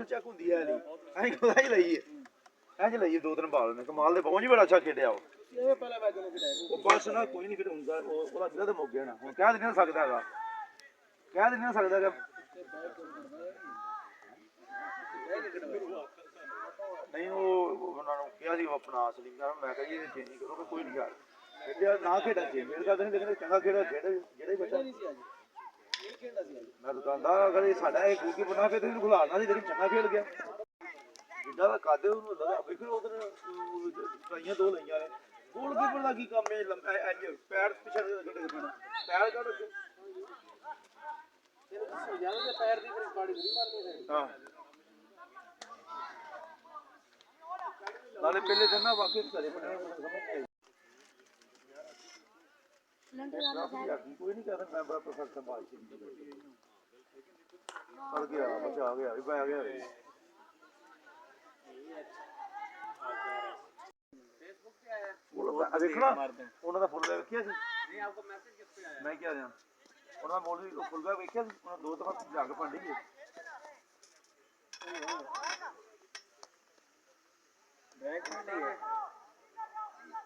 ਚੱਕ ਹੁੰਦੀ ਹੈ ਨਹੀਂ ਐਂ ਖੁਦਾ ਹੀ ਲਈ ਐਂ ਚ ਲਈਏ 2-3 ਬਾਲ ਨੇ ਕਮਾਲ ਦੇ ਪਹੁੰਚ ਬੜਾ ਅੱਛਾ ਖੇਡਿਆ ਉਹ ਬਸ ਨਾ ਕੋਈ ਨਹੀਂ ਫਿਰ ਹੁੰਦਾ ਉਹਦਾ ਜਿਹੜਾ ਤਾਂ ਮੁੱਕ ਗਿਆ ਨਾ ਹੁਣ ਕਹਿ ਨਹੀਂ ਸਕਦਾ ਹੈਗਾ ਕਹਿ ਨਹੀਂ ਸਕਦਾ ਹੈਗਾ ਨਹੀਂ ਉਹ ਉਹਨਾਂ ਨੂੰ ਕਿਹਾ ਸੀ ਆਪਣਾ ਅਸਲੀ ਮੈਂ ਕਿਹਾ ਜੀ ਇਹ ਚੇਂਜ ਨਹੀਂ ਕਰੋਗੇ ਕੋਈ ਨਹੀਂ ਯਾਰ ਖੇਡਿਆ ਨਾ ਖੇਡਾਂ ਚੇਂਜ ਕਰਦੇ ਨਹੀਂ ਲੇਕਿਨ ਚੰਗਾ ਖੇਡ ਜਿਹੜਾ ਹੀ ਬੱਚਾ ਮੈਂ ਦੁਕਾਨਦਾਰ ਅਗਰ ਸਾਡਾ ਇਹ ਗੋਲਕੀ ਬਣਾ ਫਿਰ ਤੁਸੀਂ ਖੁਲਾਣਾ ਸੀ ਜਿਹੜੀ ਚੰਗਾ ਖੇਡ ਗਿਆ ਜਿੱਦਾਂ ਦਾ ਕਾਦੇ ਉਹਨੂੰ ਲੱਗਾ ਫਿਰ ਉਧਰ ਟਰਾਈਆਂ 2 ਲਈਆਂ ਨੇ ਗੋਲਕੀਪਰ ਦਾ ਕੀ ਕੰਮ ਹੈ ਲੰਬਾ ਇੰਜ ਪੈਰ ਪਿੱਛੇ ਕੱਢ ਪੈਣਾ ਪੈਰ ਕੱਢ ਜਿਆਦਾ ਤੇ ਪੈਰ ਦੀ ਬਾੜੀ ਨਹੀਂ ਮਾਰਨੀ ਹਾਂ ਨਾਲੇ ਪਹਿਲੇ ਦਿਨ ਨਾ ਵਾਕਈ ਘਰੇ ਬਣਾਉਣਾ ਸਮਝ ਨਹੀਂ ਆਈ ਕੋਈ ਨਹੀਂ ਕਹਿੰਦਾ ਮੈਂ ਬੜਾ ਪ੍ਰੋਫੈਸਰ ਸੰਭਾਲ ਕੇ ਪੜ ਗਿਆ ਬੱਚਾ ਆ ਗਿਆ ਵੀ ਪੈ ਗਿਆ फेसबुक पे आया वो देखना ਉਹਨਾਂ ਦਾ ਫੁੱਲ ਵੇਖਿਆ ਸੀ ਨਹੀਂ ਆਪਕੋ ਮੈਸੇਜ ਕਿਸ पे आया मैं क्या ਰਿਹਾ ਉਹਨਾਂ ਦਾ ਮੌਲਵੀ ਫੁੱਲ ਬੈਗ ਵੇਖਿਆ ਸੀ ਉਹਨਾਂ 2 ਦਫਾ ਜੱਗ ਪੰਡੀ ਗਏ बैग नहीं है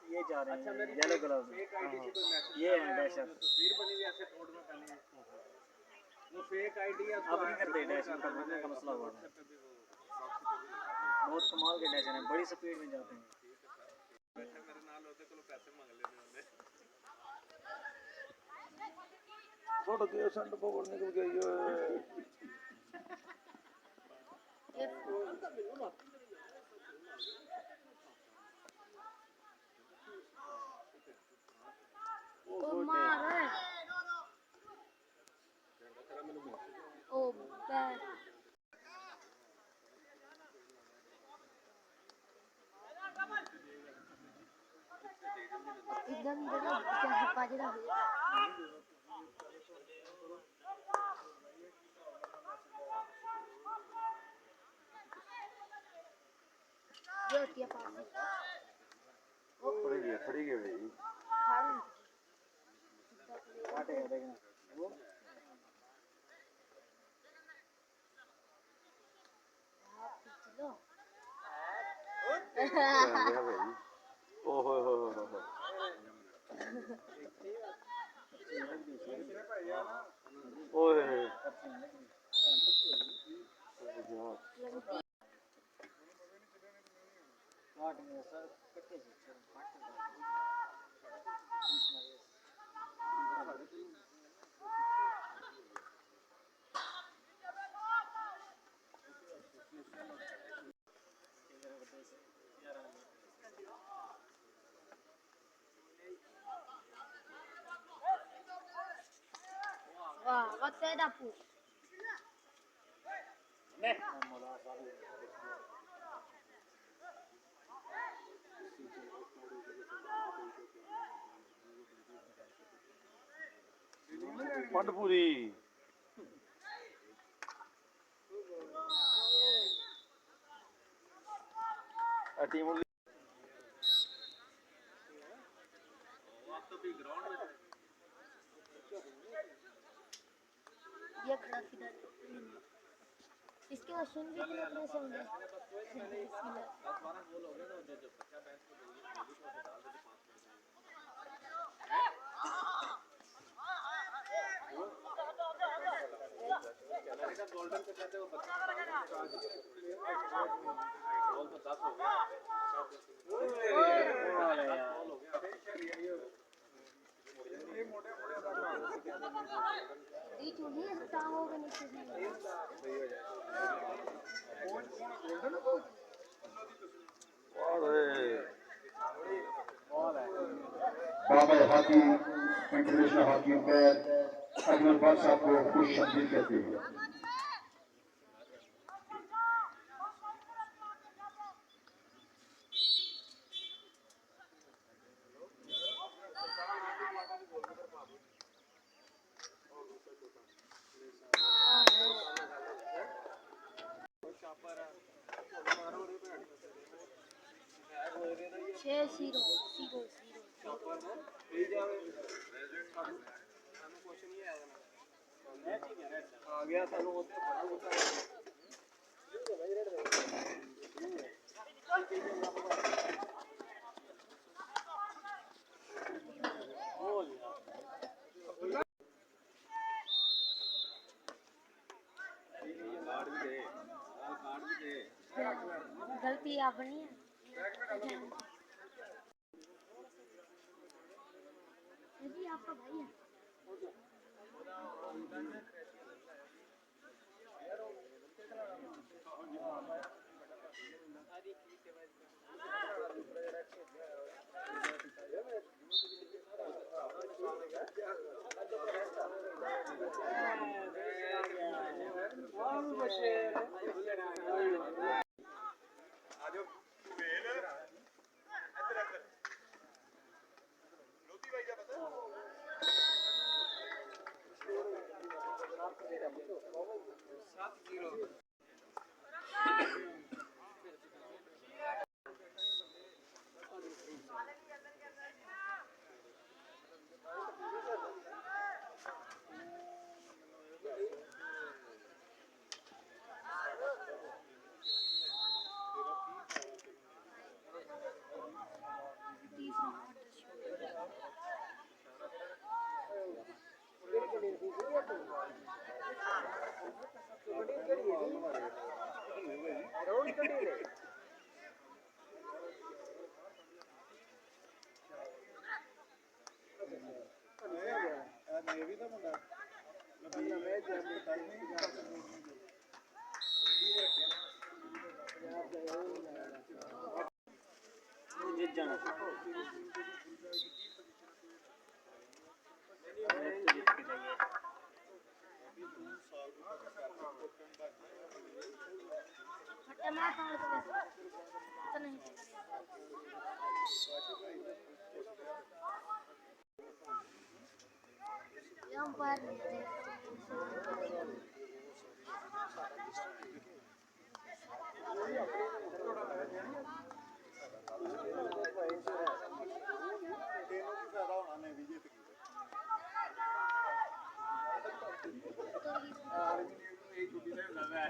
ये जा रहे हैं अच्छा येलो कलर फेक आईडी से कोई मैसेज ये है डैशर तस्वीर बनी हुई ऐसे फोटो में पहले वो फेक आईडी है अब नहीं करते डैशर करने का मसला हुआ बहुत कमाल के डैशर हैं बड़ी स्पीड में जाते हैं बैठे मेरे नाल होते को पैसे मांग लेने होंगे छोड़ के संड पकड़ निकल गई ओ मार है ओ बैट एकदम जरा पाजरा जो किया पास ओ खड़ी गई भाई काटे देखना वो लो ओ हो ओए काट में सर कट्टे से वाह what the dapu ne ਪੰਡਪੂਰੀ ਆ ਟੀਮ ये खड़ा किधर इसके बाद सुन भी अपने से होंगे 10-12 गोल हो गए ना जो बच्चा बेंच पे गई गोली को डाल दे 5 मिनट गोल्डन पे कहते हो बच्चा गोल तो 10 हो गया ये मोटे ये चूड़ी टांग हो गई नीचे सही हो बाबा हाथी international hockey umpire Ajmal Khan साहब को खुश शमदीद कहते हैं आ गया गलती अपनी है। ये भी आपका भाई है। नेवी का मुंडा मैं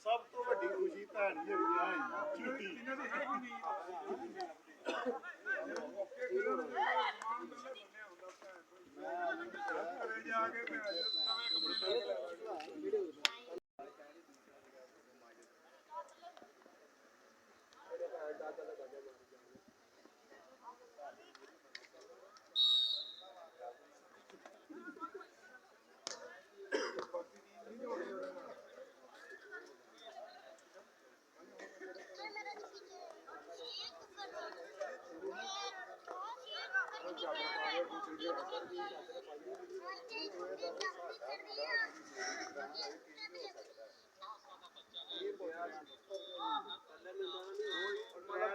सब तो वड्डी खुशी भैन मेरी छुट्टी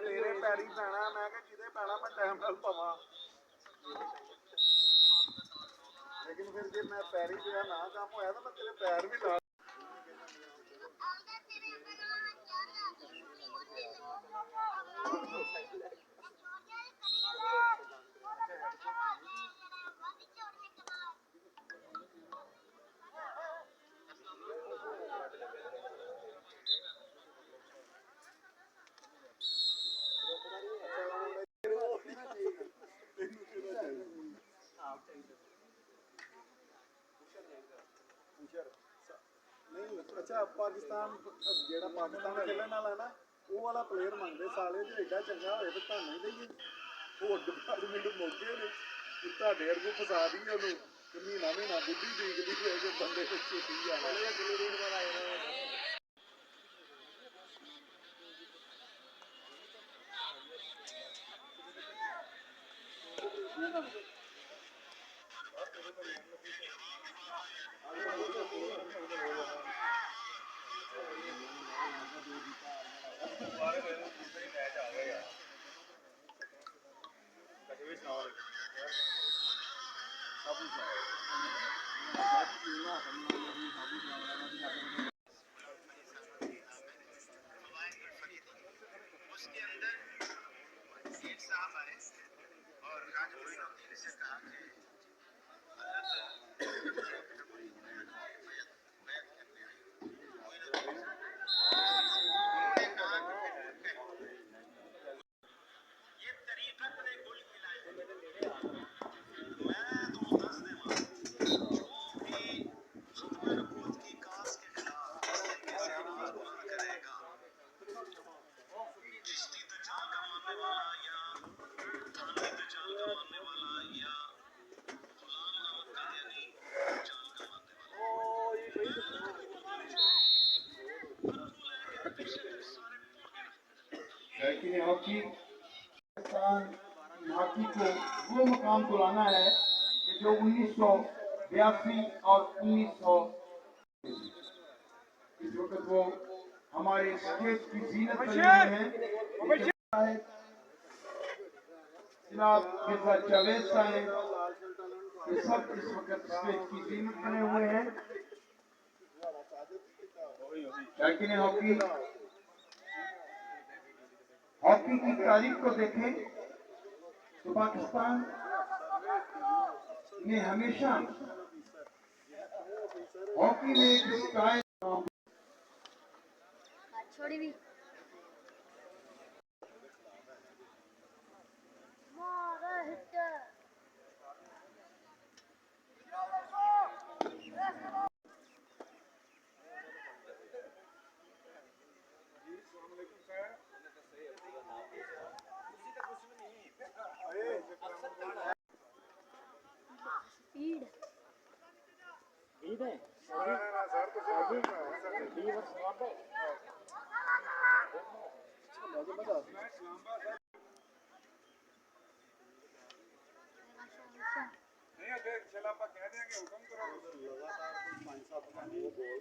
तेरे पैरी पैना मैं जिदे पैना मैं टाइम नाल पवा लेकिन फिर जे मैं पैरी पे ना काम होया तो मैं तेरे पैर भी ला नहीं अच्छा पाकिस्तान जेड़ा पाकिस्तान खेलने वाला ना वो वाला प्लेयर मंगते साले जो एडा चंगा होए तो तां नहीं दईए होर डिपार्टमेंट मौके ने ਤੁਹਾਡੇ ਅਰਗੂ ਫਸਾ ਦੀ ਉਹਨੂੰ ਮਹੀਨਾ ਮਹੀਨਾ ਬੁੱਢੀ ਦੇਖਦੀ ਹੋਏ ਜੋ ਬੰਦੇ ਨੂੰ ਛੇਤੀ ਜਾਣਾ लेकिन हॉकी पाकिस्तान हॉकी को वो मुकाम को लाना है कि जो 1982 और 1900 इस वक्त वो हमारे स्टेट की जीनत बने हुए हैं। जनाब मिर्जा जावेद साहब ये सब इस वक्त स्टेट की जीनत बने हुए हैं। लेकिन हॉकी हॉकी की तारीख को देखें तो पाकिस्तान ने हमेशा हॉकी में एक स्टाइल छोड़ी भी मारा हिट स्पीड लगातार 5-7 बोल